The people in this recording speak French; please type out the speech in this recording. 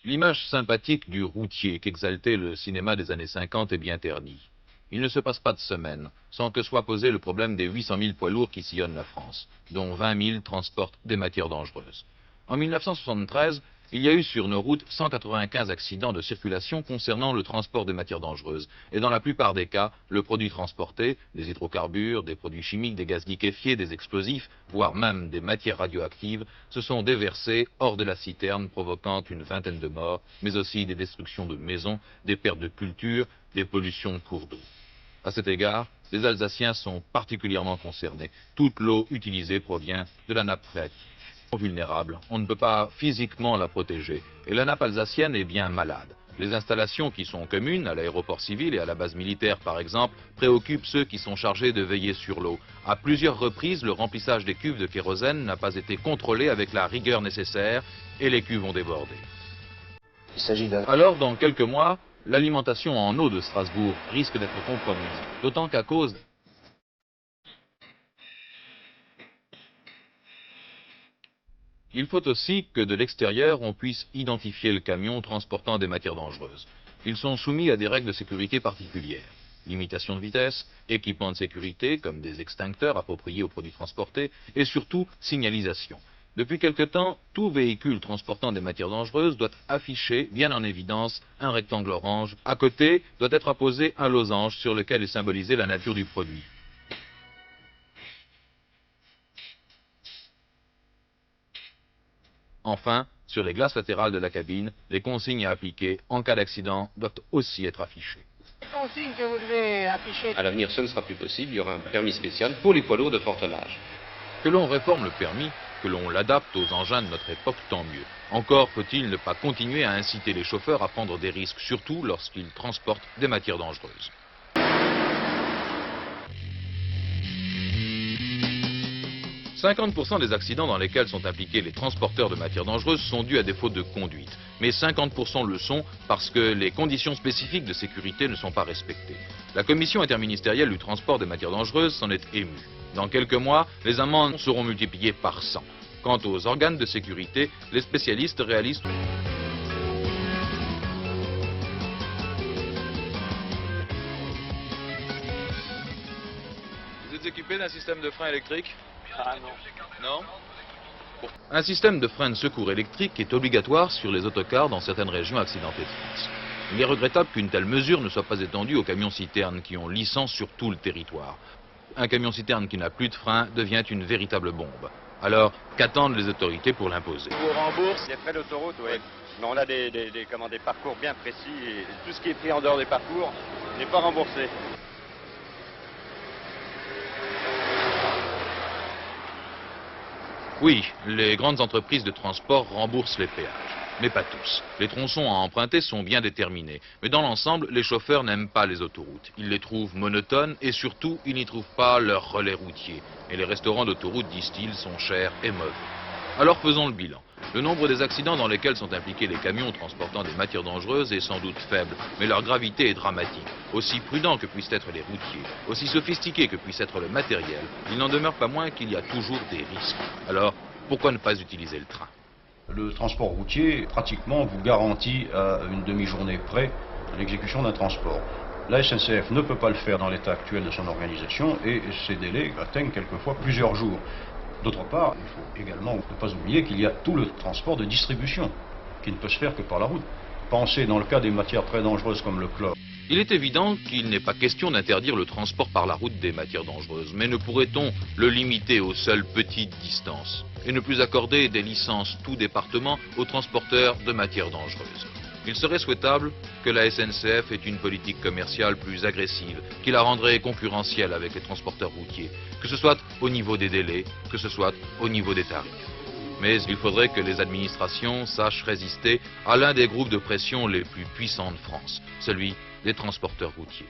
L'image sympathique du routier qu'exaltait le cinéma des années 50 est bien ternie. Il ne se passe pas de semaine sans que soit posé le problème des 800 000 poids lourds qui sillonnent la France, dont 20 000 transportent des matières dangereuses. En 1973, il y a eu sur nos routes 195 accidents de circulation concernant le transport des matières dangereuses. Et dans la plupart des cas, le produit transporté, des hydrocarbures, des produits chimiques, des gaz liquéfiés, des explosifs, voire même des matières radioactives, se sont déversés hors de la citerne, provoquant une vingtaine de morts, mais aussi des destructions de maisons, des pertes de culture, des pollutions de cours d'eau. À cet égard, les Alsaciens sont particulièrement concernés. Toute l'eau utilisée provient de la nappe phréatique. Vulnérable, on ne peut pas physiquement la protéger, et la nappe alsacienne est bien malade. Les installations qui sont communes, à l'aéroport civil et à la base militaire par exemple, préoccupent ceux qui sont chargés de veiller sur l'eau. À plusieurs reprises, le remplissage des cuves de kérosène n'a pas été contrôlé avec la rigueur nécessaire, et les cuves ont débordé. Alors, dans quelques mois, l'alimentation en eau de Strasbourg risque d'être compromise, d'autant qu'à cause il faut aussi que de l'extérieur, on puisse identifier le camion transportant des matières dangereuses. Ils sont soumis à des règles de sécurité particulières. Limitation de vitesse, équipement de sécurité, comme des extincteurs appropriés aux produits transportés, et surtout signalisation. Depuis quelque temps, tout véhicule transportant des matières dangereuses doit afficher, bien en évidence, un rectangle orange. À côté, doit être apposé un losange sur lequel est symbolisée la nature du produit. Enfin, sur les glaces latérales de la cabine, les consignes à appliquer en cas d'accident doivent aussi être affichées. Les consignes que vous devez afficher. À l'avenir, ce ne sera plus possible. Il y aura un permis spécial pour les poids lourds de fort tonnage. Que l'on réforme le permis, que l'on l'adapte aux engins de notre époque, tant mieux. Encore faut-il ne pas continuer à inciter les chauffeurs à prendre des risques, surtout lorsqu'ils transportent des matières dangereuses. « 50% des accidents dans lesquels sont impliqués les transporteurs de matières dangereuses sont dus à des fautes de conduite. Mais 50% le sont parce que les conditions spécifiques de sécurité ne sont pas respectées. La commission interministérielle du transport des matières dangereuses s'en est émue. Dans quelques mois, les amendes seront multipliées par 100. Quant aux organes de sécurité, les spécialistes réalisent... Vous êtes équipé d'un système de frein électrique ? Ah non. Non ? Bon. Un système de frein de secours électrique est obligatoire sur les autocars dans certaines régions accidentées de France. Il est regrettable qu'une telle mesure ne soit pas étendue aux camions-citernes qui ont licence sur tout le territoire. Un camion-citerne qui n'a plus de frein devient une véritable bombe. Alors, qu'attendent les autorités pour l'imposer? On vous rembourse les frais d'autoroute, oui. Mais on a des parcours bien précis et tout ce qui est pris en dehors des parcours n'est pas remboursé. Oui, les grandes entreprises de transport remboursent les péages, mais pas tous. Les tronçons à emprunter sont bien déterminés, mais dans l'ensemble, les chauffeurs n'aiment pas les autoroutes. Ils les trouvent monotones et surtout, ils n'y trouvent pas leur relais routier. Et les restaurants d'autoroute, disent-ils, sont chers et mauvais. Alors faisons le bilan. Le nombre des accidents dans lesquels sont impliqués les camions transportant des matières dangereuses est sans doute faible, mais leur gravité est dramatique. Aussi prudents que puissent être les routiers, aussi sophistiqués que puisse être le matériel, il n'en demeure pas moins qu'il y a toujours des risques. Alors, pourquoi ne pas utiliser le train? Le transport routier, pratiquement, vous garantit à une demi-journée près l'exécution d'un transport. La SNCF ne peut pas le faire dans l'état actuel de son organisation et ces délais atteignent quelquefois plusieurs jours. D'autre part, il faut également ne pas oublier qu'il y a tout le transport de distribution qui ne peut se faire que par la route. Pensez dans le cas des matières très dangereuses comme le chlore. Il est évident qu'il n'est pas question d'interdire le transport par la route des matières dangereuses, mais ne pourrait-on le limiter aux seules petites distances et ne plus accorder des licences tout département aux transporteurs de matières dangereuses? Il serait souhaitable que la SNCF ait une politique commerciale plus agressive, qui la rendrait concurrentielle avec les transporteurs routiers, que ce soit au niveau des délais, que ce soit au niveau des tarifs. Mais il faudrait que les administrations sachent résister à l'un des groupes de pression les plus puissants de France, celui des transporteurs routiers.